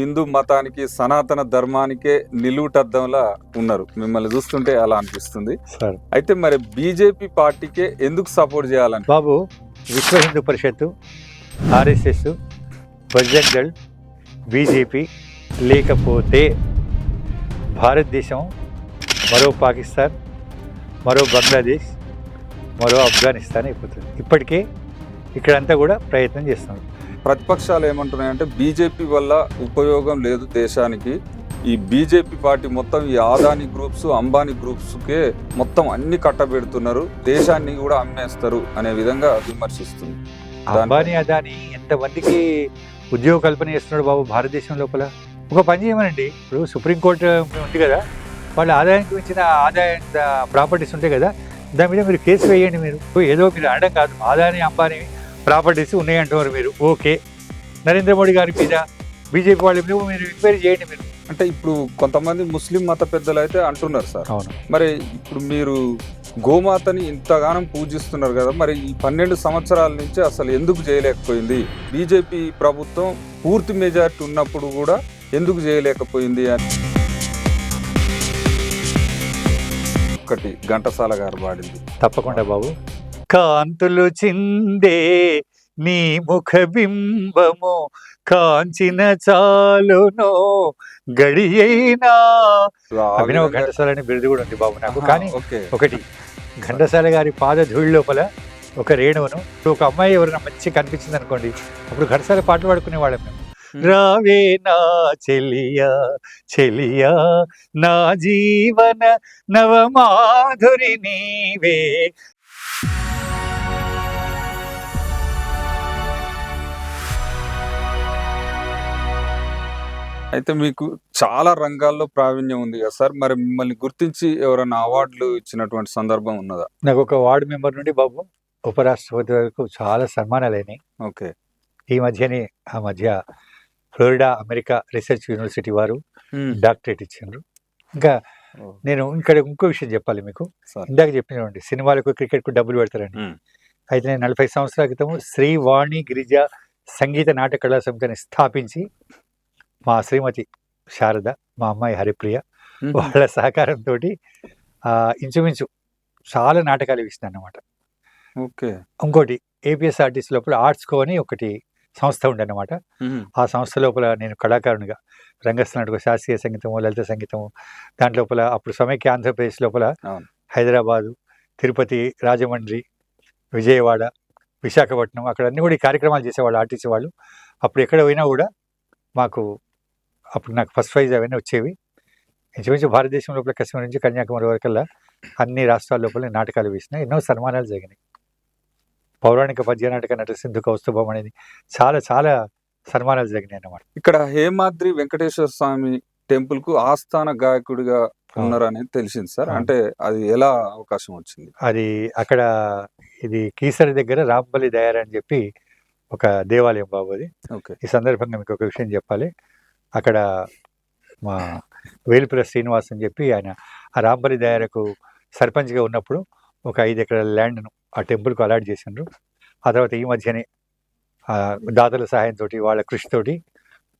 హిందూ మతానికి సనాతన ధర్మానికే నిలువుటద్దంలా ఉన్నారు. మిమ్మల్ని చూస్తుంటే అలా అనిపిస్తుంది. సార్ అయితే మరి బీజేపీ పార్టీకే ఎందుకు సపోర్ట్ చేయాలని? బాబు, విశ్వ హిందూ పరిషత్తు, ఆర్ఎస్ఎస్, బజరంగ్ దళ్, బీజేపీ లేకపోతే భారతదేశం మరో పాకిస్తాన్, మరో బంగ్లాదేశ్, మరో ఆఫ్ఘనిస్తాన్ అయిపోతుంది. ఇప్పటికే ఇక్కడంతా కూడా ప్రయత్నం చేస్తున్నారు. ప్రతిపక్షాలు ఏమంటున్నాయంటే బీజేపీ వల్ల ఉపయోగం లేదు దేశానికి, ఈ బీజేపీ పార్టీ మొత్తం ఈ ఆదాని గ్రూప్స్, అంబానీ గ్రూప్స్కే మొత్తం అన్ని కట్టబెడుతున్నారు, దేశాన్ని కూడా అమ్మేస్తారు అనే విధంగా విమర్శిస్తుంది. అంబానీ అదాని ఎంతమందికి ఉద్యోగ కల్పన చేస్తున్నాడు బాబు భారతదేశం లోపల. ఒక పని చేయమనండి, ఇప్పుడు సుప్రీంకోర్టు ఉంది కదా, వాళ్ళ ఆదాయానికి మించిన ఆదాయ ప్రాపర్టీస్ ఉంటాయి కదా, దాని మీద మీరు కేసు వేయండి. మీరు ఏదో మీరు అనడం కాదు, ఆదాని అంబానీ ప్రాపర్టీస్ ఉన్నాయంటున్నారు మీరు, ఓకే. నరేంద్ర మోడీ గారి మీద, బీజేపీ వాళ్ళ మీద మీరు ఎంక్వైరీ చేయండి. మీరు అంటే ఇప్పుడు కొంతమంది ముస్లిం మత పెద్దలు అయితే అంటున్నారు సార్, అవును, మరి ఇప్పుడు మీరు గోమాతని ఇంతగానం పూజిస్తున్నారు కదా, మరి ఈ 12 సంవత్సరాల నుంచి అసలు ఎందుకు చేయలేకపోయింది బీజేపీ ప్రభుత్వం? పూర్తి మెజారిటీ ఉన్నప్పుడు కూడా ఎందుకు చేయలేకపోయింది అని ఒకటి ఘంటసాల గారు పాడింది. తప్పకుండా బాబు. కాంతులు చిందే నీ ముఖ బింబము కాంచిన చాలునో గడియైనా. అభినవ ఘంటసాల అనే బిరుదు కూడా ఉంది బాబు నాకు. కానీ ఒకటి, ఘంటసాల గారి పాద ధూళి లోపల ఒక రేణువును, ఒక అమ్మాయి ఎవరైనా మంచి కనిపించింది అనుకోండి, అప్పుడు ఘంటసాల పాటలు పాడుకునే వాళ్ళం మేము. రావే నా చెలియా చెలియా, నా జీవన నవమాధురి నీవే. అయితే మీకు చాలా రంగాల్లో ప్రావీణ్యం ఉంది కదా సార్, మరి మిమ్మల్ని గుర్తించి ఎవరైనా అవార్డులు ఇచ్చినటువంటి సందర్భం ఉన్నదా? నాకు ఒక వార్డు మెంబర్ నుండి బాబు ఉపరాష్ట్రపతి వరకు చాలా సన్మానాలు అయినాయి. ఓకే. ఈ మధ్యనే ఆ మధ్య ఫ్లోరిడా అమెరికా రీసెర్చ్ యూనివర్సిటీ వారు డాక్టరేట్ ఇచ్చిండ్రు. ఇంకా నేను ఇక్కడ ఇంకో విషయం చెప్పాలి మీకు. ఇందాక చెప్పినండి, సినిమాలకు క్రికెట్కు డబ్బులు పెడతారండి. అయితే నేను 40 సంవత్సరాల క్రితం శ్రీవాణి గిరిజ సంగీత నాటక కళా సమితిని స్థాపించి మా శ్రీమతి శారద, మా అమ్మాయి హరిప్రియ వాళ్ళ సహకారంతో ఇంచుమించు చాలా నాటకాలు ఇస్తున్నాను అన్నమాట. ఓకే. ఇంకోటి, ఏపీఎస్ఆర్టీసీ లోపల ఆర్ట్స్ కో అని ఒకటి సంస్థ ఉండనమాట. ఆ సంస్థ లోపల నేను కళాకారునిగా రంగస్థల నాటక, శాస్త్రీయ సంగీతము, లలిత సంగీతము, దాంట్లోపల అప్పుడు సమైక్య ఆంధ్రప్రదేశ్ లోపల హైదరాబాదు, తిరుపతి, రాజమండ్రి, విజయవాడ, విశాఖపట్నం, అక్కడ అన్ని కూడా ఈ కార్యక్రమాలు చేసేవాళ్ళు ఆర్టీసీ వాళ్ళు. అప్పుడు ఎక్కడ పోయినా కూడా మాకు అప్పుడు నాకు ఫస్ట్ ప్రైజ్ అవన్నీ వచ్చేవి. ఇంచుమించు భారతదేశం లోపల కశ్మీర్ నుంచి కన్యాకుమారి వరకల్లా అన్ని రాష్ట్రాల లోపల నాటకాలు వేసినాయి. ఎన్నో సన్మానాలు జరిగినాయి. పౌరాణిక పద్య నాటక నట సింధు కౌస్తుభం అనేది చాలా చాలా సన్మానాలు జరిగినాయి అన్నమాట. ఇక్కడ హేమాద్రి వెంకటేశ్వర స్వామి టెంపుల్ కు ఆస్థాన గాయకుడిగా ఉన్నారనేది తెలిసింది సార్. అంటే అది ఎలా అవకాశం వచ్చింది? అది అక్కడ ఇది కీసరి దగ్గర రాంబలి దయార అని చెప్పి ఒక దేవాలయం బాబు అది. ఈ సందర్భంగా మీకు ఒక విషయం చెప్పాలి. అక్కడ మా వేలుపుర శ్రీనివాస్ అని చెప్పి ఆయన ఆ రాంబలి దయారకు సర్పంచ్గా ఉన్నప్పుడు ఒక 5 ఎకరాల ల్యాండ్ను ఆ టెంపుల్కు అలాట్ చేసిండ్రు. ఆ తర్వాత ఈ మధ్యనే దాతల సహాయంతో, వాళ్ళ కృషితోటి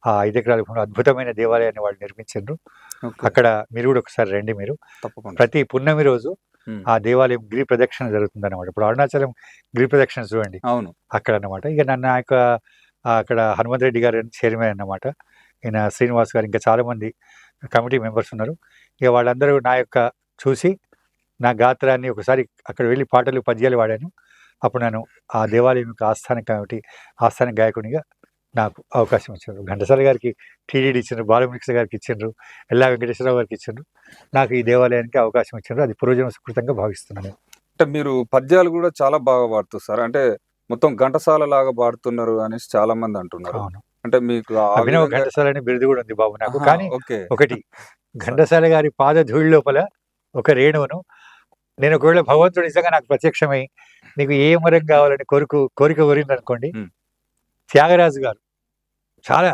ఆ 5 ఎకరాల భూమిలో అద్భుతమైన దేవాలయాన్ని వాళ్ళు నిర్మించారు. అక్కడ మీరు కూడా ఒకసారి రండి. మీరు ప్రతి పున్నమి రోజు ఆ దేవాలయం గిరి ప్రదక్షిణ జరుగుతుంది అన్నమాట. ఇప్పుడు అరుణాచలం గిరి ప్రదక్షిణ చూడండి, అవును, అక్కడ అన్నమాట. ఇక నన్ను అక్కడ హనుమంత్ రెడ్డి గారు చైర్మన్ అన్నమాట. ఈయన శ్రీనివాస్ గారు, ఇంకా చాలామంది కమిటీ మెంబర్స్ ఉన్నారు. ఇక వాళ్ళందరూ నా యొక్క చూసి నా గాత్రాన్ని ఒకసారి అక్కడ వెళ్ళి పాటలు పద్యాలు వాడాను. అప్పుడు నేను ఆ దేవాలయం యొక్క ఆస్థాన గాయకునిగా నాకు అవకాశం ఇచ్చారు. ఘంటసాల గారికి టీడీడీ ఇచ్చిండ్రు, బాలమురళీ గారికి ఇచ్చిండ్రు, ఎల్లా వెంకటేశ్వరరావు గారికి ఇచ్చిండ్రు. నాకు ఈ దేవాలయానికి అవకాశం ఇచ్చిండ్రు. అది పూర్వజన్మ సుకృతంగా భావిస్తున్నాను. అంటే మీరు పద్యాలు కూడా చాలా బాగా పాడుతారు సార్. అంటే మొత్తం ఘంటసాల లాగా పాడుతున్నారు అనేసి చాలా మంది అంటున్నారు. అవును, అంటే మీకు అభినవ ఘంటసాల అనే బిరుదు కూడా ఉంది బాబు నాకు. కానీ ఒకటి, ఘంటసాల గారి పాద ధూళి లోపల ఒక రేణువును, నేను ఒకవేళ భగవంతుడు నిజంగా నాకు ప్రత్యక్షమై నీకు ఏ వరం కావాలని కోరిక కోరింది అనుకోండి, త్యాగరాజు గారు చాలా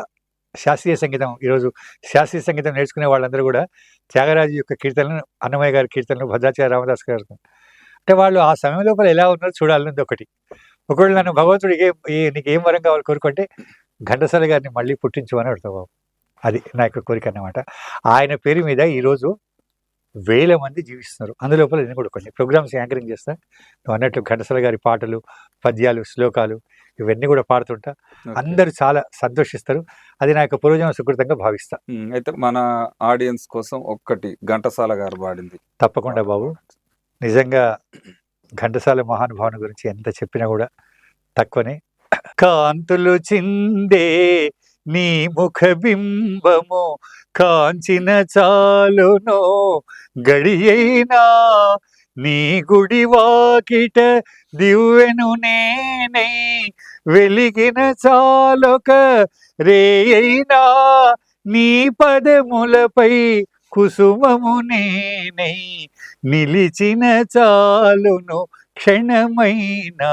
శాస్త్రీయ సంగీతం, ఈరోజు శాస్త్రీయ సంగీతం నేర్చుకునే వాళ్ళందరూ కూడా త్యాగరాజు యొక్క కీర్తనలు, అన్నమయ్య గారి కీర్తనలు, భద్రాచార్య రామదాస్ గారు, అంటే వాళ్ళు ఆ సమయం లోపల ఎలా ఉన్నారో చూడాలన్నది ఒకటి. ఒకవేళ నన్ను భగవంతుడు నీకు ఏం వరం కావాలి కోరుకుంటే ఘంటసాల గారిని మళ్ళీ పుట్టించమని అడుగుతావు బాబు. అది నా యొక్క కోరిక అన్నమాట. ఆయన పేరు మీద ఈరోజు వేల మంది జీవిస్తున్నారు. అందులోపల నేను కూడా కొన్ని ప్రోగ్రామ్స్ యాంకరింగ్ చేస్తా. నువ్వు అన్నట్లు ఘంటసాల గారి పాటలు, పద్యాలు, శ్లోకాలు ఇవన్నీ కూడా పాడుతుంటా. అందరూ చాలా సంతోషిస్తారు. అది నా యొక్క పూర్వజన్మ సుకృతంగా భావిస్తా. అయితే మన ఆడియన్స్ కోసం ఒక్కటి ఘంటసాల గారు పాడింది తప్పకుండా బాబు. నిజంగా ఘంటసాల మహానుభావుని గురించి ఎంత చెప్పినా కూడా తక్కువనే. కాంతులు చిందే నీ ముఖ బింబము కాంచిన చాలునో గడియైనా నీ గుడి వాకిట దివ్వెను నేనై వెలిగిన చాలొక రేయైనా నీ పదములపై కుసుమము నేనై నిలిచిన చాలును క్షణమైనా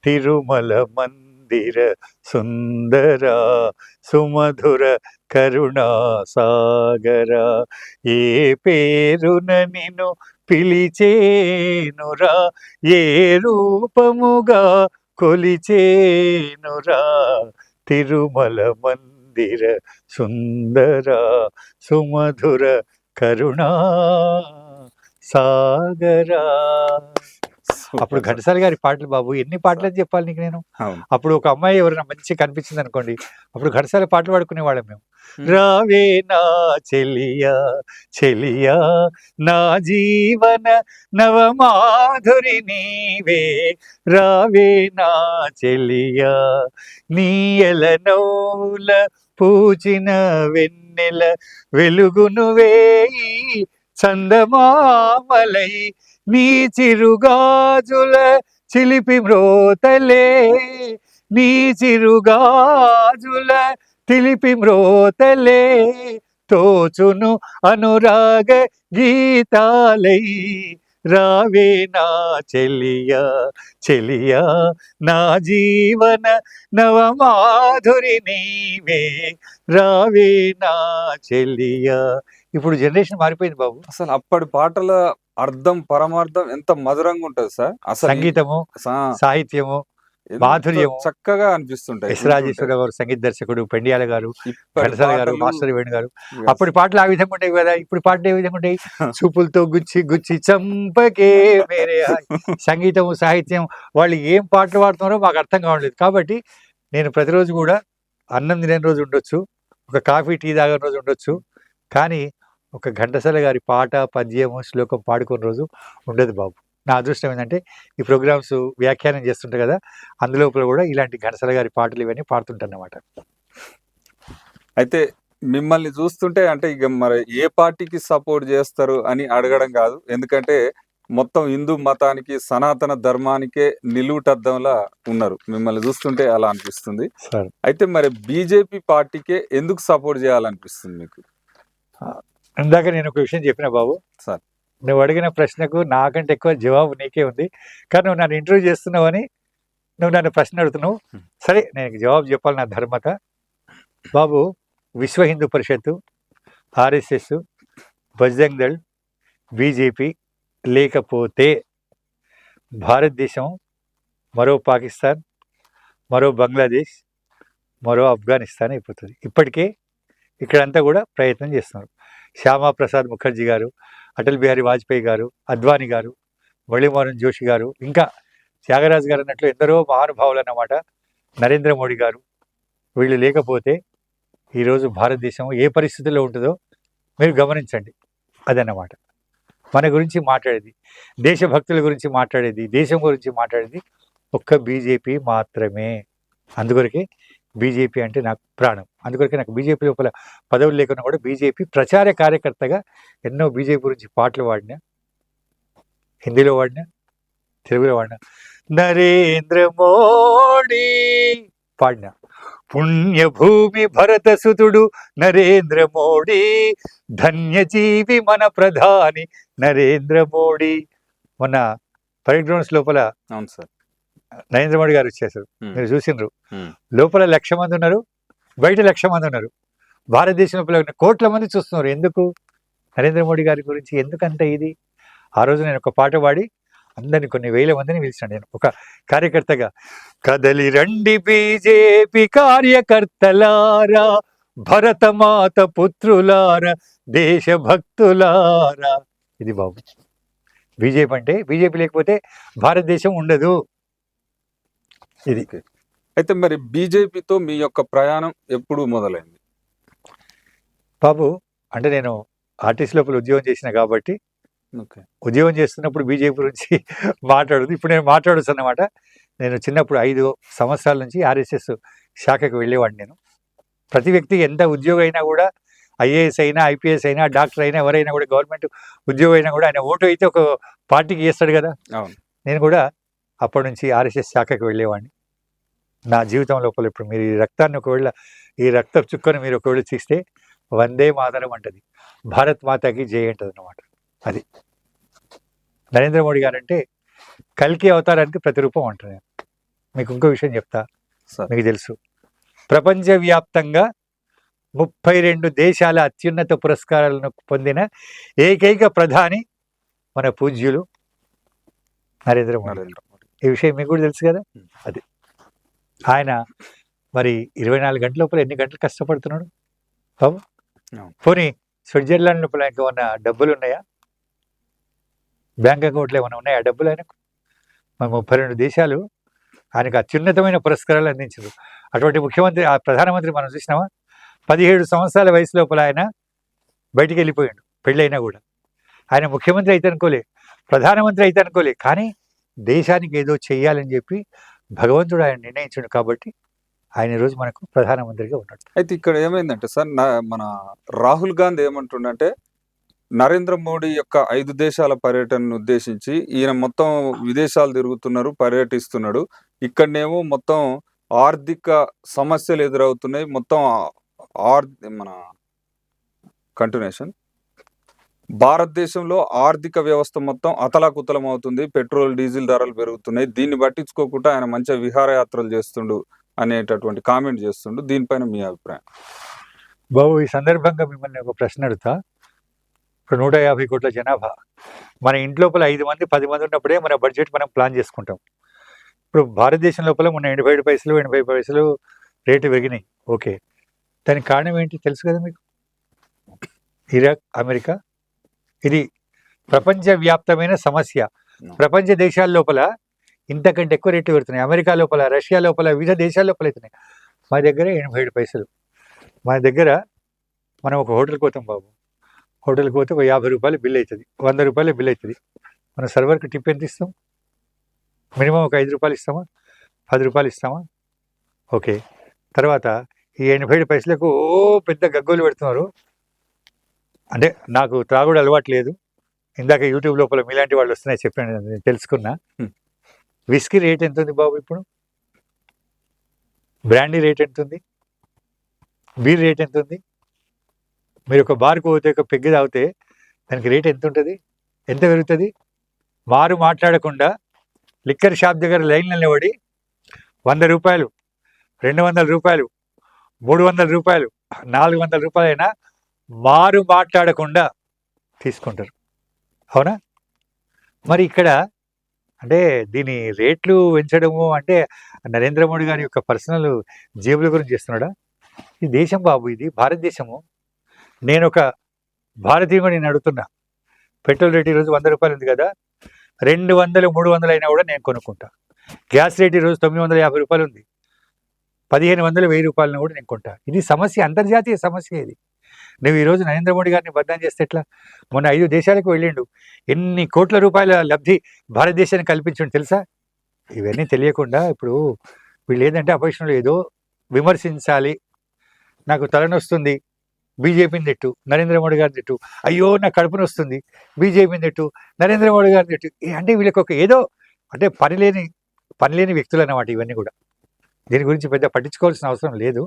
తిరుమల మందిర సుందర సుమధుర కరుణా సాగర ఏ పేరున నిన్ను పిలిచేనురా ఏ రూపముగా కొలిచేనురా తిరుమల మందిర సుందర సుమధుర కరుణా సాగరా. అప్పుడు ఘంటసాల గారి పాటలు బాబు, ఎన్ని పాటలు అని చెప్పాలి నీకు నేను. అప్పుడు ఒక అమ్మాయి ఎవరైనా మంచి కనిపించింది అనుకోండి, అప్పుడు ఘంటసాల పాటలు పాడుకునే వాళ్ళం మేము. రావే నా చెలియా చెలియా నా జీవన నవమాధురి నీవే రావే నా చెలియా నీయల నౌల పూచిన వెన్నెల వెలుగును వేయి చందమామలై నీ చిరుగాజుల చిలిపి మ్రోతలే నీ చిరుగాజుల చిలిపి మ్రోతలే తోచును అనురాగ గీతాలై రావే నా చెలియా చెలియా నా జీవన నవమాధురి నీవే రావే నా చెలియా. ఇప్పుడు జనరేషన్ మారిపోయింది బాబు. అసలు అప్పటి పాటల అర్థం పరమార్థం ఎంత మధురంగా ఉంటది సార్. అసలు సంగీతము, సాహిత్యము, మాధుర్యము చక్కగా అనిపిస్తుంటాయి. ఎస్ రాజేశ్వర గారు సంగీత దర్శకుడు, పెండియాల గారు, ఘంటసాల గారు, మాస్టర్ వేణు గారు. అప్పటి పాటలు ఆ విధంగా ఉండేవి కదా, ఇప్పుడు పాటలు ఏ విధంగా ఉంటాయి? చూపులతో గుచ్చి గుచ్చి చంపకే మేరే. సంగీతము, సాహిత్యం, వాళ్ళు ఏం పాటలు పాడుతున్నారో మాకు అర్థం కావట్లేదు. కాబట్టి నేను ప్రతిరోజు కూడా అన్నం తినే రోజు ఉండొచ్చు, ఒక కాఫీ టీ తాగిన రోజు ఉండొచ్చు, కానీ ఒక ఘంటసాల గారి పాట, పద్యము, శ్లోకం పాడుకున్న రోజు ఉండదు బాబు. నా అదృష్టం ఏంటంటే ఈ ప్రోగ్రామ్స్ వ్యాఖ్యానం చేస్తుంటాయి కదా, అందులోపల కూడా ఇలాంటి ఘంటసాల గారి పాటలు ఇవన్నీ పాడుతుంటారన్నమాట. అయితే మిమ్మల్ని చూస్తుంటే అంటే ఇక మరి ఏ పార్టీకి సపోర్ట్ చేస్తారు అని అడగడం కాదు, ఎందుకంటే మొత్తం హిందూ మతానికి, సనాతన ధర్మానికే నిలువుటద్దంలా ఉన్నారు. మిమ్మల్ని చూస్తుంటే అలా అనిపిస్తుంది. అయితే మరి బీజేపీ పార్టీకే ఎందుకు సపోర్ట్ చేయాలనిపిస్తుంది మీకు? ఇందాక నేను ఒక విషయం చెప్పిన బాబు సార్, నువ్వు అడిగిన ప్రశ్నకు నాకంటే ఎక్కువ జవాబు నీకే ఉంది, కానీ నువ్వు నన్ను ఇంటర్వ్యూ చేస్తున్నావని నువ్వు నన్ను ప్రశ్న అడుగుతున్నావు. సరే, నేను జవాబు చెప్పాలి, నా ధర్మత. బాబు, విశ్వ హిందూ పరిషత్తు, ఆర్ఎస్ఎస్, బజరంగ్ దళ్, బీజేపీ లేకపోతే భారతదేశం మరో పాకిస్తాన్, మరో బంగ్లాదేశ్, మరో ఆఫ్ఘనిస్తాన్ అయిపోతుంది. ఇప్పటికే ఇక్కడంతా కూడా ప్రయత్నం చేస్తున్నారు. శ్యామాప్రసాద్ ముఖర్జీ గారు, అటల్ బిహారీ వాజ్పేయి గారు, అద్వానీ గారు, మురళీమోహన్ జోషి గారు, ఇంకా త్యాగరాజు గారు అన్నట్లు ఎందరో మహానుభావులు అన్నమాట, నరేంద్ర మోడీ గారు, వీళ్ళు లేకపోతే ఈరోజు భారతదేశం ఏ పరిస్థితుల్లో ఉంటుందో మీరు గమనించండి. అదన్నమాట మన గురించి మాట్లాడేది, దేశభక్తుల గురించి మాట్లాడేది, దేశం గురించి మాట్లాడేది ఒక్క బీజేపీ మాత్రమే. అందుకొరకే బీజేపీ అంటే నాకు ప్రాణం. అందుకొరకే నాకు బీజేపీ లోపల పదవులు లేకుండా కూడా బీజేపీ ప్రచార కార్యకర్తగా ఎన్నో బీజేపీ గురించి పాటలు పాడినా, హిందీలో వాడినా, తెలుగులో వాడినా. నరేంద్ర మోడీ పాడిన పుణ్యభూమి భరత సుతుడు నరేంద్ర మోడీ, ధన్యజీవి మన ప్రధాని నరేంద్ర మోడీ. మొన్న పరేడ్ గ్రౌండ్స్ లోపల నరేంద్ర మోడీ గారు వచ్చేసారు, మీరు చూసినారు. లోపల 1,00,000 మంది ఉన్నారు, బయట 1,00,000 మంది ఉన్నారు. భారతదేశం లోపల కోట్ల మంది చూస్తున్నారు. ఎందుకు? నరేంద్ర మోడీ గారి గురించి ఎందుకంత ఇది? ఆ రోజు నేను ఒక పాట పాడి అందరిని, కొన్ని వేల మందిని పిలిచాను నేను ఒక కార్యకర్తగా. కదలి రండి బీజేపీ కార్యకర్తలారా, భరతమాత పుత్రులార దేశభక్తులారా. ఇది బాబు బీజేపీ అంటే. బీజేపీ లేకపోతే భారతదేశం ఉండదు. ఇది అయితే మరి బీజేపీతో మీ యొక్క ప్రయాణం ఎప్పుడు మొదలైంది బాబు? అంటే నేను ఆర్టీసీ లోపల ఉద్యోగం చేసిన కాబట్టి ఉద్యోగం చేస్తున్నప్పుడు బీజేపీ గురించి మాట్లాడదు. ఇప్పుడు నేను మాట్లాడచ్చు అన్నమాట. నేను చిన్నప్పుడు 5 సంవత్సరాల నుంచి ఆర్ఎస్ఎస్ శాఖకు వెళ్ళేవాడిని. నేను ప్రతి వ్యక్తి ఎంత ఉద్యోగం అయినా కూడా, ఐఏఎస్ అయినా, ఐపీఎస్ అయినా, డాక్టర్ అయినా, ఎవరైనా కూడా, గవర్నమెంట్ ఉద్యోగం అయినా కూడా ఆయన ఓటు అయితే ఒక పార్టీకి చేస్తాడు కదా. నేను కూడా అప్పటి నుంచి ఆర్ఎస్ఎస్ శాఖకు వెళ్ళేవాడిని. నా జీవితం లోపల ఇప్పుడు మీరు ఈ రక్తాన్ని ఒకవేళ, ఈ రక్త చుక్కను మీరు ఒకవేళ తీస్తే వందే మాతరం అంటది, భారత్ మాతాకి జై అంటది అన్నమాట. అది నరేంద్ర మోడీ గారంటే కల్కి అవతారానికి ప్రతిరూపం అంటారు. మీకు ఇంకో విషయం చెప్తా, మీకు తెలుసు, ప్రపంచవ్యాప్తంగా 32 దేశాల అత్యున్నత పురస్కారాలను పొందిన ఏకైక ప్రధాని మన పూజ్యులు నరేంద్ర మోడీ. ఈ విషయం మీకు కూడా తెలుసు కదా. అది ఆయన మరి 24 గంటల లోపల ఎన్ని గంటలు కష్టపడుతున్నాడు బాబు. పోనీ స్విట్జర్లాండ్ లోపల ఏమన్నా డబ్బులు ఉన్నాయా? బ్యాంక్ అకౌంట్లో ఏమైనా ఉన్నాయా డబ్బులు ఆయనకు? మన 32 దేశాలు ఆయనకు అత్యున్నతమైన పురస్కారాలు అందించారు. అటువంటి ముఖ్యమంత్రి, ఆ ప్రధానమంత్రి మనం చూసినామా? 17 సంవత్సరాల వయసు లోపల ఆయన బయటికి వెళ్ళిపోయాడు. పెళ్ళైనా కూడా ఆయన ముఖ్యమంత్రి అయితే అనుకోలే, ప్రధానమంత్రి అయితే అనుకోలే, కానీ దేశానికి ఏదో చెయ్యాలని చెప్పి భగవంతుడు ఆయన నిర్ణయించాడు కాబట్టి ఆయన ఈరోజు మనకు ప్రధానమంత్రిగా ఉన్నాడు. అయితే ఇక్కడ ఏమైందంటే సార్, మన రాహుల్ గాంధీ ఏమంటుండంటే, నరేంద్ర మోడీ యొక్క 5 దేశాల పర్యటనను ఉద్దేశించి ఈయన మొత్తం విదేశాలు తిరుగుతున్నారు, పర్యటిస్తున్నాడు. ఇక్కడనేమో మొత్తం ఆర్థిక సమస్యలు ఎదురవుతున్నాయి. మొత్తం మన కంటిన్యూషన్, భారతదేశంలో ఆర్థిక వ్యవస్థ మొత్తం అతలాకుతలం అవుతుంది, పెట్రోల్ డీజిల్ ధరలు పెరుగుతున్నాయి, దీన్ని పట్టించుకోకుండా ఆయన మంచిగా విహారయాత్రలు చేస్తుండు అనేటటువంటి కామెంట్ చేస్తుండు. దీనిపైన మీ అభిప్రాయం? బాబు, ఈ సందర్భంగా మిమ్మల్ని ఒక ప్రశ్న అడుగుతా. ఇప్పుడు 150 కోట్ల జనాభా, మన ఇంట్లోపల 5 మంది 10 మంది ఉన్నప్పుడే మన బడ్జెట్ మనం ప్లాన్ చేసుకుంటాం. ఇప్పుడు భారతదేశం లోపల మొన్న 87 పైసలు 80 పైసలు రేటు పెరిగినాయి. ఓకే, దానికి కారణం ఏంటి తెలుసు కదా మీకు? Iraq, America. ఇది ప్రపంచవ్యాప్తమైన సమస్య. ప్రపంచ దేశాల లోపల ఇంతకంటే ఎక్కువ రేట్లు పెడుతున్నాయి. అమెరికా లోపల, రష్యా లోపల, వివిధ దేశాల లోపల అవుతున్నాయి. మా దగ్గర 87 పైసలు. మా దగ్గర మనం ఒక హోటల్కి పోతాం బాబు, హోటల్కి పోతే ఒక 50 రూపాయలు బిల్ అవుతుంది, 100 రూపాయలు బిల్ అవుతుంది. మన సర్వర్కి టిప్ ఎంత ఇస్తాం? మినిమం ఒక 5 రూపాయలు ఇస్తామా? 10 రూపాయలు ఇస్తామా? ఓకే, తర్వాత ఈ 87 పైసలకు పెద్ద గగ్గోలు పెడుతున్నారు. అంటే నాకు త్రాగుడు అలవాటు లేదు, ఇందాక యూట్యూబ్ లోపల మీలాంటి వాళ్ళు వస్తున్నాయి చెప్పాను, నేను తెలుసుకున్నా. విస్కీ రేట్ ఎంత ఉంది బాబు ఇప్పుడు? బ్రాండీ రేట్ ఎంత ఉంది? బీర్ రేట్ ఎంత ఉంది? మీరు ఒక బార్కు పోతే, ఒక పెగ్గు తాగితే దానికి రేట్ ఎంత ఉంటుంది? ఎంత పెరుగుతుంది? మారు మాట్లాడకుండా లిక్కర్ షాప్ దగ్గర లైన్లో నిలబడి 100 రూపాయలు, 200 రూపాయలు, 300 రూపాయలు, 400 రూపాయలైనా మారు మాట్లాడకుండా తీసుకుంటారు. అవునా? మరి ఇక్కడ అంటే దీని రేట్లు పెంచడము అంటే నరేంద్ర మోడీ గారి యొక్క పర్సనల్ జేబుల గురించి చేస్తున్నాడా? ఈ దేశం బాబు, ఇది భారతదేశము. నేను ఒక భారతీయుడు, నేను అడుగుతున్నా, పెట్రోల్ రేట్ ఈరోజు 100 రూపాయలు ఉంది కదా, 200, 300 అయినా కూడా నేను కొనుక్కుంటా. గ్యాస్ రేట్ ఈరోజు 950 రూపాయలు ఉంది, 1500, 1000 రూపాయలను కూడా నేను కొంటా. ఇది సమస్య, అంతర్జాతీయ సమస్య ఇది. నువ్వు ఈరోజు నరేంద్ర మోడీ గారిని బద్నాం చేస్తే ఎట్లా? మొన్న 5 దేశాలకు వెళ్ళిండు, ఎన్ని కోట్ల రూపాయల లబ్ధి భారతదేశానికి కల్పించండి తెలుసా? ఇవన్నీ తెలియకుండా ఇప్పుడు వీళ్ళు ఏంటంటే అపోజిషన్లో ఏదో విమర్శించాలి, నాకు తలనొస్తుంది బీజేపీని తిట్టు, నరేంద్ర మోడీ గారిని తిట్టు, అయ్యో నాకు కడుపుని వస్తుంది బీజేపీని తిట్టు, నరేంద్ర మోడీ గారిని తిట్టు. అంటే వీళ్ళకి ఒక ఏదో అంటే పనిలేని వ్యక్తులు అన్నమాట ఇవన్నీ కూడా. దీని గురించి పెద్ద పట్టించుకోవాల్సిన అవసరం లేదు,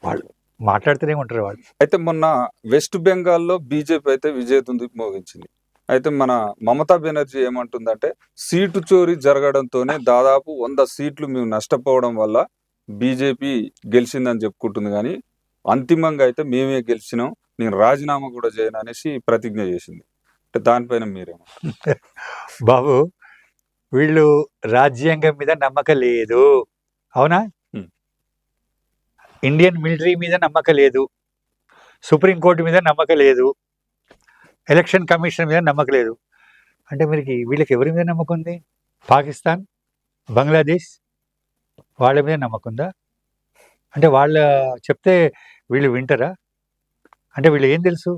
వాళ్ళు మాట్లాడుతూనే ఉంటారు వాళ్ళు. అయితే మొన్న వెస్ట్ బెంగాల్లో బీజేపీ అయితే విజయదుంది మోగించింది. అయితే మన మమతా బెనర్జీ ఏమంటుందంటే, సీటు చోరీ జరగడంతోనే దాదాపు 100 సీట్లు మేము నష్టపోవడం వల్ల బీజేపీ గెలిచిందని చెప్పుకుంటుంది, కానీ అంతిమంగా అయితే మేమే గెలిచినాం, నేను రాజీనామా కూడా చేయను అనేసి ప్రతిజ్ఞ చేసింది. అంటే దానిపైన మీరేమో? బాబు, వీళ్ళు రాజ్యాంగం మీద నమ్మకం లేదు, అవునా? ఇండియన్ మిలిటరీ మీద నమ్మకం లేదు, సుప్రీంకోర్టు మీద నమ్మకం లేదు, ఎలక్షన్ కమిషన్ మీద నమ్మకం లేదు. అంటే వీళ్ళకి ఎవరి మీద నమ్మకం ఉంది? పాకిస్తాన్, బంగ్లాదేశ్ వాళ్ళ మీద నమ్మకం ఉందా? అంటే వాళ్ళ చెప్తే వీళ్ళు వింటారా? అంటే వీళ్ళు ఏం తెలుసు?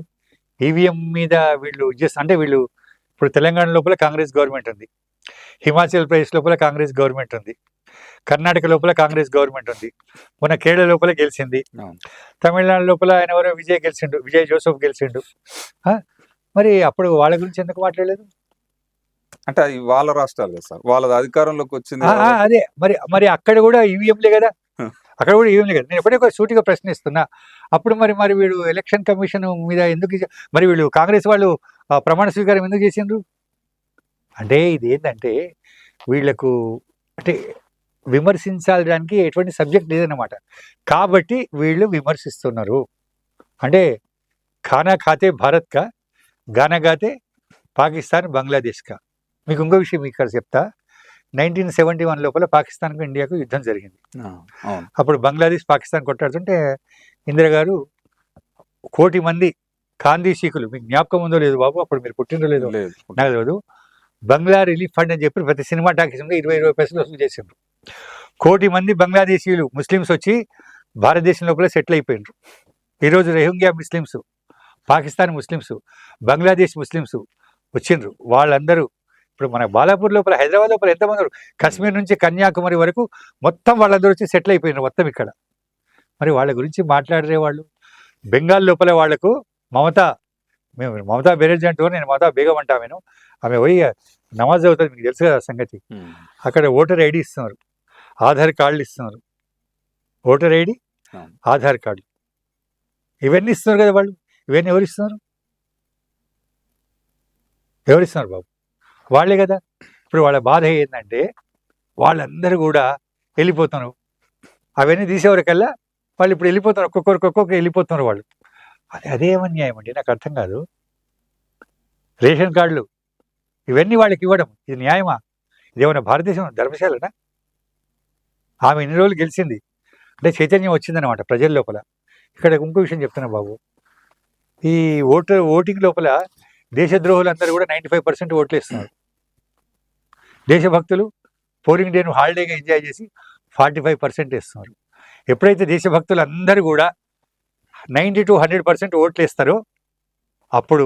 ఈవీఎం మీద వీళ్ళు అంటే వీళ్ళు ఇప్పుడు తెలంగాణ లోపల కాంగ్రెస్ గవర్నమెంట్ ఉంది, హిమాచల్ ప్రదేశ్ లోపల కాంగ్రెస్ గవర్నమెంట్ ఉంది, కర్ణాటక లోపల కాంగ్రెస్ గవర్నమెంట్ ఉంది, మొన్న కేరళ లోపల గెలిచింది, తమిళనాడు లోపల ఆయన ఎవరో విజయ్ జోసెఫ్ గెలిచిండు. మరి అప్పుడు వాళ్ళ గురించి ఎందుకు మాట్లాడలేదు? అంటే అది వాళ్ళ రాష్ట్రాలు సార్, వాళ్ళ అధికారంలోకి వచ్చింది. అదే మరి అక్కడ కూడా ఈవీఎంలే కదా, అక్కడ కూడా ఈవీఎంలే కదా. నేను ఎప్పుడైనా సూటిగా ప్రశ్నిస్తున్నా. అప్పుడు మరి వీళ్ళు ఎలక్షన్ కమిషన్ మీద ఎందుకు, మరి వీళ్ళు కాంగ్రెస్ వాళ్ళు ప్రమాణ స్వీకారం ఎందుకు చేసిండ్రు? అంటే ఇది ఏంటంటే వీళ్ళకు అంటే విమర్శించడానికి ఎటువంటి సబ్జెక్ట్ లేదన్నమాట. కాబట్టి వీళ్ళు విమర్శిస్తున్నారు. అంటే ఖానా ఖాతే భారత్ కా, గానా గాతే పాకిస్తాన్ బంగ్లాదేశ్ కా. మీకు ఇంకో విషయం ఇక్కడ చెప్తా. 1971 లోపల పాకిస్తాన్కు ఇండియాకు యుద్ధం జరిగింది. అప్పుడు బంగ్లాదేశ్ పాకిస్తాన్ కొట్టాడుతుంటే ఇందిరాగారు 1 కోటి మంది ఖాందీశీకులు, మీకు జ్ఞాపకం ఉందో లేదు బాబు, అప్పుడు మీరు పుట్టినో లేదో నాకు తెలియదు, బంగ్లా రిలీఫ్ ఫండ్ అని చెప్పి ప్రతి సినిమా టాకీస్ మీద 20 పైసలు వసూలు చేసిండ్రు. 1 కోటి మంది బంగ్లాదేశీయులు ముస్లిమ్స్ వచ్చి భారతదేశం లోపల సెటిల్ అయిపోయినారు. ఈరోజు Rohingya Muslims, Pakistan Muslims, Bangladesh Muslims వచ్చిండ్రు. వాళ్ళందరూ ఇప్పుడు మన బాలాపూర్ లోపల, హైదరాబాద్ లోపల ఎంతమంది ఉన్నారు, కాశ్మీర్ నుంచి కన్యాకుమారి వరకు మొత్తం వాళ్ళందరూ వచ్చి సెటిల్ అయిపోయినారు మొత్తం ఇక్కడ. మరి వాళ్ళ గురించి మాట్లాడరే వాళ్ళు. బెంగాల్ లోపల వాళ్లకు మమతా బెనర్జీ అంటూ, నేను మమతా బేగం అంటా, ఆమె పోయి నమాజ్ అవుతుంది, మీకు తెలుసు కదా సంగతి. అక్కడ ఓటర్ ఐడి ఇస్తున్నారు, ఆధార్ కార్డులు ఇస్తున్నారు, ఓటర్ ఐడి, ఆధార్ కార్డు, ఇవన్నీ ఇస్తున్నారు కదా వాళ్ళు. ఇవన్నీ ఎవరిస్తున్నారు బాబు? వాళ్ళే కదా. ఇప్పుడు వాళ్ళ బాధ ఏంటంటే వాళ్ళందరూ కూడా వెళ్ళిపోతున్నారు. అవన్నీ తీసేవరకల్లా వాళ్ళు ఇప్పుడు వెళ్ళిపోతున్నారు, ఒక్కొక్కరు వెళ్ళిపోతున్నారు వాళ్ళు. అదేమన్యాయం అండి, నాకు అర్థం కాదు. రేషన్ కార్డులు ఇవన్నీ వాళ్ళకి ఇవ్వడం ఇది న్యాయమా? ఇదేమన్నా భారతదేశం ధర్మశాలనా? ఆమె ఇన్ని రోజులు గెలిచింది అంటే చైతన్యం వచ్చిందనమాట ప్రజల లోపల. ఇక్కడ ఇంకో విషయం చెప్తున్నా బాబు, ఈ ఓటింగ్ లోపల దేశద్రోహులందరూ కూడా 95% ఓట్లు ఇస్తున్నారు. దేశభక్తులు పోలింగ్ డేను హాలిడేగా ఎంజాయ్ చేసి 45% ఇస్తున్నారు. ఎప్పుడైతే దేశభక్తులు అందరూ కూడా 90 to 100% ఓట్లు వేస్తారో అప్పుడు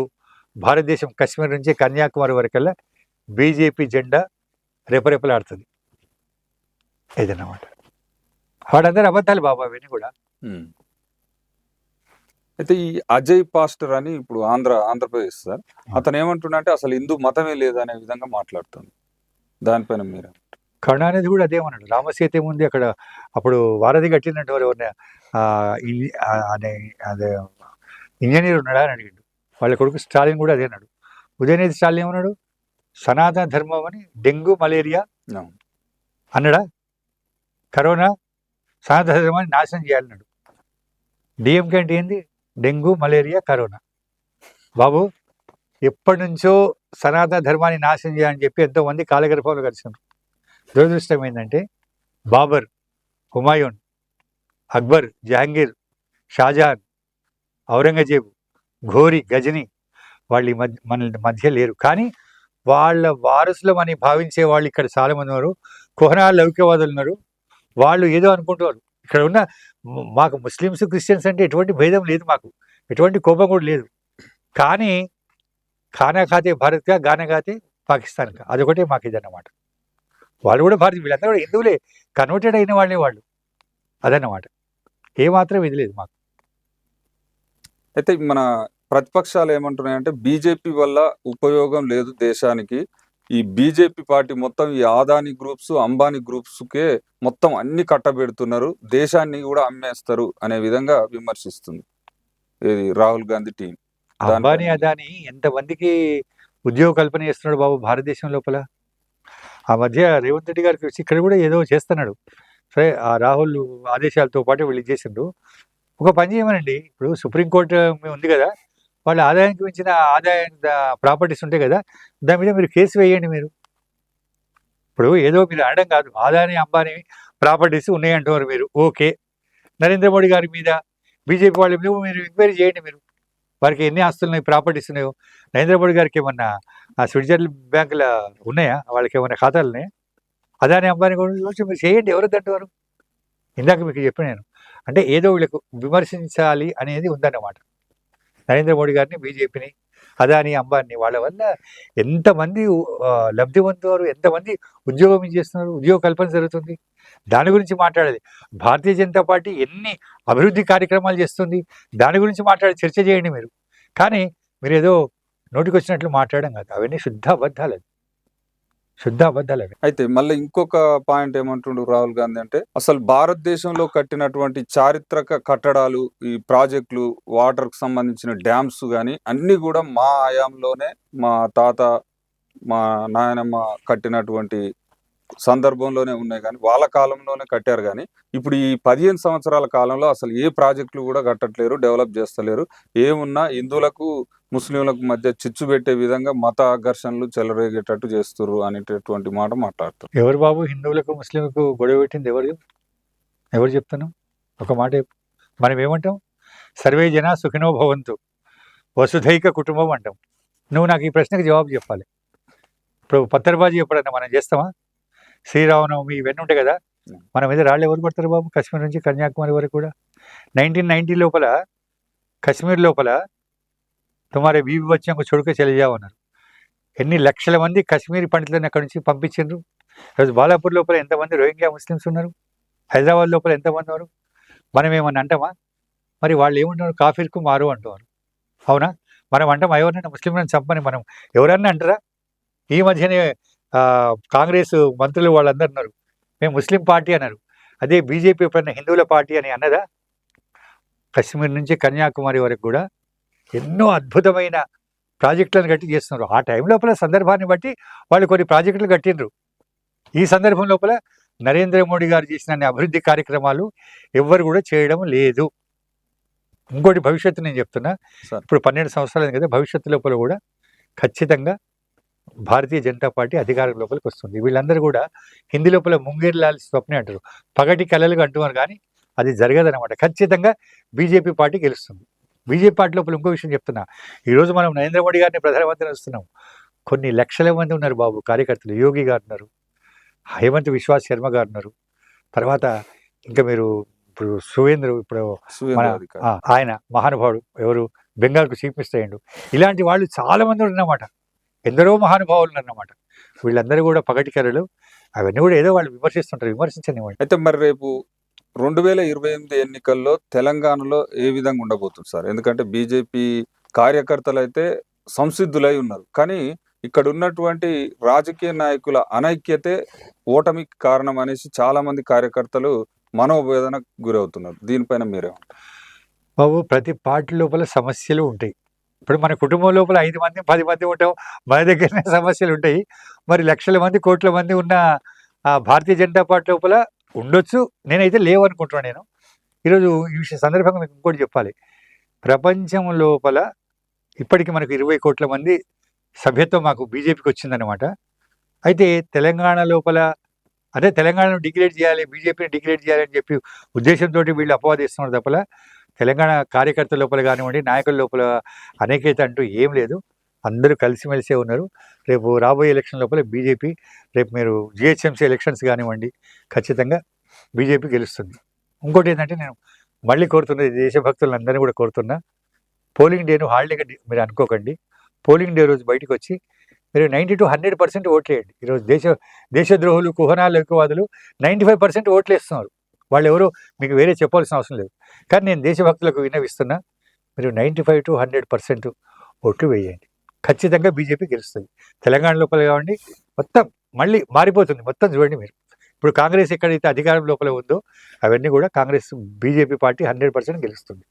భారతదేశం కశ్మీర్ నుంచి కన్యాకుమారి వరకల్లా బీజేపీ జెండా రెపరెపలాడుతుంది. ఇదన్నమాట. వాడందరూ అబద్ధాలు బాబా అవన్నీ కూడా. అయితే ఈ అజయ్ పాస్టర్ అని ఇప్పుడు ఆంధ్రప్రదేశ్ సార్, అతను ఏమంటున్నాడంటే అసలు హిందూ మతమే లేదనే విధంగా మాట్లాడుతుంది. దానిపైన మీరు? కరుణానిధి కూడా అదేమన్నాడు. రామసీత ఏముంది అక్కడ, అప్పుడు వారధి కట్టినట్టు ఎవరిని అదే ఇంజనీర్ ఉన్నాడా అని అడిగాడు. వాళ్ళ కొడుకు స్టాలిన్ కూడా అదే అన్నాడు. ఉదయనిధి స్టాలిన్ ఏమన్నాడు? సనాతన ధర్మం అని డెంగ్యూ మలేరియా అన్నాడా? కరోనా సనాతన ధర్మాన్ని నాశనం చేయాలన్నాడు. డిఎంకే అంటే ఏంది? Dengue malaria corona. బాబు ఎప్పటి నుంచో సనాతన ధర్మాన్ని నాశనం చేయాలని చెప్పి ఎంతోమంది కాలగర్భంలో కలిసినారు. దురదృష్టం ఏంటంటే బాబర్, హుమాయూన్, అక్బర్, జహాంగీర్, షాజహాన్, ఔరంగజేబు, ఘోరీ, గజని వాళ్ళు మన మధ్య లేరు. కానీ వాళ్ళ వారసులం అని భావించే వాళ్ళు ఇక్కడ చాలామంది ఉన్నారు. కుహనా లౌక్యవాదులు ఉన్నారు. వాళ్ళు ఏదో అనుకుంటున్నారు. ఇక్కడ ఉన్న మాకు ముస్లిమ్స్, క్రిస్టియన్స్ అంటే ఎటువంటి భేదం లేదు, మాకు ఎటువంటి కోపం కూడా లేదు. కానీ ఖానా ఖాతే భారత్గా, గానా ఖాతే పాకిస్తాన్గా, అదొకటే మాకు ఇదన్నమాట. వాళ్ళు కూడా వీళ్ళందరూ కూడా హిందువులే, కన్వర్టెడ్ అయిన వాళ్ళే వాళ్ళు. అదన్నమాట. ఏమాత్రం ఇది లేదు మాకు. అయితే మన ప్రతిపక్షాలు ఏమంటున్నాయంటే బీజేపీ వల్ల ఉపయోగం లేదు దేశానికి, ఈ బీజేపీ పార్టీ మొత్తం ఈ ఆదాని గ్రూప్స్, అంబానీ గ్రూప్స్కే మొత్తం అన్ని కట్టబెడుతున్నారు, దేశాన్ని కూడా అమ్మేస్తారు అనే విధంగా విమర్శిస్తుంది ఇది రాహుల్ గాంధీ టీం. అంబానీ, అదాని ఎంతమందికి ఉద్యోగ కల్పన చేస్తున్నాడు బాబు భారతదేశం లోపల. ఆ మధ్య రేవంత్ రెడ్డి గారికి వచ్చి ఇక్కడ కూడా ఏదో చేస్తున్నాడు. సరే, ఆ రాహుల్ ఆదేశాలతో పాటు వీళ్ళు చేసిండ్రు. ఒక పని చేయమనండి, ఇప్పుడు సుప్రీంకోర్టు ఉంది కదా, వాళ్ళ ఆదాయానికి మించిన ప్రాపర్టీస్ ఉంటాయి కదా, దాని మీద మీరు కేసు వేయండి. మీరు ఇప్పుడు ఏదో మీరు అనడం కాదు, ఆదాని అంబానీ ప్రాపర్టీస్ ఉన్నాయంటున్నారు మీరు, ఓకే, నరేంద్ర మోడీ గారి మీద, బీజేపీ వాళ్ళ మీద మీరు ఎంక్వైరీ చేయండి. మీరు వారికి ఎన్ని ఆస్తులు ఉన్నాయి, ప్రాపర్టీస్ ఉన్నాయో. నరేంద్ర మోడీ గారికి ఏమన్నా ఆ స్విట్జర్లాండ్ బ్యాంకుల ఉన్నాయా, వాళ్ళకి ఏమైనా ఖాతాలు ఉన్నాయా? అదాని అంబానీ గురించి మీరు చేయండి, ఎవరొద్దంటారు? ఇందాక మీకు చెప్పిన నేను, అంటే ఏదో వీళ్ళకు విమర్శించాలి అనేది ఉందన్నమాట. నరేంద్ర మోడీ గారిని, బీజేపీని, అదాని అంబానీ వాళ్ళ వల్ల ఎంతమంది లబ్ధి పొందుతారు, ఎంతమంది ఉద్యోగం చేస్తున్నారు, ఉద్యోగ కల్పన జరుగుతుంది, దాని గురించి మాట్లాడాలి. భారతీయ జనతా పార్టీ ఎన్ని అభివృద్ధి కార్యక్రమాలు చేస్తుంది, దాని గురించి మాట్లాడి చర్చ చేయండి మీరు. కానీ మీరు ఏదో నోటికి వచ్చినట్లు మాట్లాడడం కాదు, అవన్నీ శుద్ధ అబద్ధాలు, శుద్ధ అబద్ధాలు అవి. అయితే మళ్ళీ ఇంకొక పాయింట్ ఏమంటుండు రాహుల్ గాంధీ అంటే, అసలు భారతదేశంలో కట్టినటువంటి చారిత్రక కట్టడాలు, ఈ ప్రాజెక్టులు, వాటర్ కు సంబంధించిన డ్యామ్స్ కానీ అన్ని కూడా మా హయాంలోనే, మా తాత, మా నాయనమ్మ కట్టినటువంటి సందర్భంలోనే ఉన్నాయి, కానీ వాళ్ళ కాలంలోనే కట్టారు. కానీ ఇప్పుడు ఈ 15 సంవత్సరాల కాలంలో అసలు ఏ ప్రాజెక్టులు కూడా కట్టట్లేరు, డెవలప్ చేస్తలేరు. ఏమున్నా హిందువులకు ముస్లింలకు మధ్య చిచ్చు పెట్టే విధంగా మత ఘర్షణలు చెలరేగేటట్టు చేస్తున్నారు అనేటటువంటి మాట మాట్లాడుతారు. ఎవరు బాబు హిందువులకు ముస్లింలకు గొడవ పెట్టింది? ఎవరు చెప్తున్నాం? ఒక మాట మనం ఏమంటాం? సర్వే జన సుఖినో భవంతు, వసుధైక కుటుంబం అంటాం. నువ్వు నాకు ఈ ప్రశ్నకు జవాబు చెప్పాలి. ఇప్పుడు పత్తర్బాజీ ఎప్పుడన్నా మనం చేస్తామా? శ్రీరామనవమి ఇవన్నీ ఉంటాయి కదా, మన మీద రాళ్ళు ఎవరు కొడతారు బాబు? కాశ్మీర్ నుంచి కన్యాకుమారి వరకు కూడా 1990 లోపల కశ్మీర్ లోపల తుమారే బీబీ బచ్చంకు చొడుక చెలిజావన్నారు. ఎన్ని లక్షల మంది కశ్మీరీ పండితులను అక్కడి నుంచి పంపించారు. ఈరోజు బాలాపూర్ లోపల ఎంతమంది రోహింగ్యా ముస్లిమ్స్ ఉన్నారు, హైదరాబాద్ లోపల ఎంతమంది ఉన్నారు. మనం ఏమన్నా అంటామా? మరి వాళ్ళు ఏమంటున్నారు? కాఫీర్కు మారు అంటున్నారు. అవునా? మనం అంటాం ఎవరినైనా ముస్లింలను చంపని మనం ఎవరన్నా అంటారా? ఈ మధ్యనే కాంగ్రెస్ మంత్రులు వాళ్ళందరూ అన్నారు మేము ముస్లిం పార్టీ అన్నారు. అదే బీజేపీ ఎప్పుడన్నా హిందువుల పార్టీ అని అన్నదా? కశ్మీర్ నుంచి కన్యాకుమారి వరకు కూడా ఎన్నో అద్భుతమైన ప్రాజెక్టులను కట్టి చేస్తున్నారు. ఆ టైం లోపల సందర్భాన్ని బట్టి వాళ్ళు కొన్ని ప్రాజెక్టులు కట్టిండ్రు. ఈ సందర్భం లోపల నరేంద్ర మోడీ గారు చేసిన అభివృద్ధి కార్యక్రమాలు ఎవ్వరు కూడా చేయడం లేదు. ఇంకోటి భవిష్యత్తు నేను చెప్తున్నా, ఇప్పుడు 12 సంవత్సరాలు కదా, భవిష్యత్తు లోపల కూడా ఖచ్చితంగా భారతీయ జనతా పార్టీ అధికారం లోపలికి వస్తుంది. వీళ్ళందరూ కూడా హిందీ లోపల ముంగేర్లాల్ స్వప్నే అంటారు, పగటి కళలుగా అంటున్నారు, కానీ అది జరగదనమాట. ఖచ్చితంగా బీజేపీ పార్టీ గెలుస్తుంది. బీజేపీ పార్టీ లోపల ఇంకో విషయం చెప్తున్నా, ఈరోజు మనం నరేంద్ర మోడీ గారిని ప్రధానమంత్రిని వస్తున్నాం. కొన్ని లక్షల మంది ఉన్నారు బాబు కార్యకర్తలు. యోగి గారు ఉన్నారు, హేమంత్ విశ్వాస్ శర్మ గారు ఉన్నారు, తర్వాత ఇంకా మీరు ఇప్పుడు సువేంద్ర, ఇప్పుడు మన ఆయన మహానుభావుడు ఎవరు, బెంగాల్కు చీఫ్ మినిస్టర్ అయ్యిండు. ఇలాంటి వాళ్ళు చాలా మంది ఉన్నమాట, ఎందరో మహానుభావులు అన్నమాట. వీళ్ళందరూ కూడా పగటి కర్రలు, అవన్నీ కూడా ఏదో వాళ్ళు విమర్శిస్తుంటారు, విమర్శించనివ్వండి. అయితే మరి రేపు 2028 ఎన్నికల్లో తెలంగాణలో ఏ విధంగా ఉండబోతుంది సార్? ఎందుకంటే బీజేపీ కార్యకర్తలు అయితే సంసిద్ధులై ఉన్నారు, కానీ ఇక్కడ ఉన్నటువంటి రాజకీయ నాయకుల అనైక్యతే ఓటమికి కారణం అనేసి చాలా మంది కార్యకర్తలు మనోవేదనకు గురవుతున్నారు. దీనిపైన మీరేమంటారు? బాబు, ప్రతి పార్టీ లోపల సమస్యలు ఉంటాయి. ఇప్పుడు మన కుటుంబం లోపల 5 మంది 10 మంది ఉంటాం, మన దగ్గరనే సమస్యలు ఉంటాయి. మరి లక్షల మంది కోట్ల మంది ఉన్న భారతీయ జనతా పార్టీ లోపల ఉండొచ్చు, నేనైతే లేవనుకుంటున్నాను. నేను ఈరోజు ఈ విషయ సందర్భంగా మీకు ఇంకోటి చెప్పాలి. ప్రపంచం లోపల ఇప్పటికి మనకు 20 కోట్ల మంది సభ్యత్వం మాకు బీజేపీకి వచ్చిందనమాట. అయితే తెలంగాణ లోపల అదే తెలంగాణను డిక్లేర్ చేయాలి, బీజేపీని డిక్లేర్ చేయాలని చెప్పి ఉద్దేశంతో వీళ్ళు అపవాదిస్తున్నారు తప్పల తెలంగాణ కార్యకర్తల లోపల కానివ్వండి, నాయకుల లోపల అనేకత అంటూ ఏం లేదు. అందరూ కలిసిమెలిసే ఉన్నారు. రేపు రాబోయే ఎలక్షన్ లోపల బీజేపీ, రేపు మీరు జిహెచ్ఎంసీ ఎలక్షన్స్ కానివ్వండి, ఖచ్చితంగా బీజేపీ గెలుస్తుంది. ఇంకోటి ఏంటంటే, నేను మళ్ళీ కోరుతున్నది, దేశభక్తులను అందరినీ కూడా కోరుతున్నా, పోలింగ్ డేను హాలిడేగా మీరు అనుకోకండి. పోలింగ్ డే రోజు బయటకు వచ్చి మీరు 90 to 100% ఓట్లేయండి. ఈరోజు దేశద్రోహులు, కుహనాలు, ఎక్కువవాదులు 95% ఓట్లు వేస్తున్నారు. వాళ్ళు ఎవరో మీకు వేరే చెప్పాల్సిన అవసరం లేదు. కానీ నేను దేశభక్తులకు విన్నవిస్తున్నా, మీరు 95 to 100% ఓట్లు వేయండి. ఖచ్చితంగా బీజేపీ గెలుస్తుంది. తెలంగాణ లోపల కావండి, మొత్తం మళ్ళీ మారిపోతుంది. మొత్తం చూడండి మీరు, ఇప్పుడు కాంగ్రెస్ ఎక్కడైతే అధికారం లోపల ఉందో అవన్నీ కూడా కాంగ్రెస్, బీజేపీ పార్టీ 100% గెలుస్తుంది.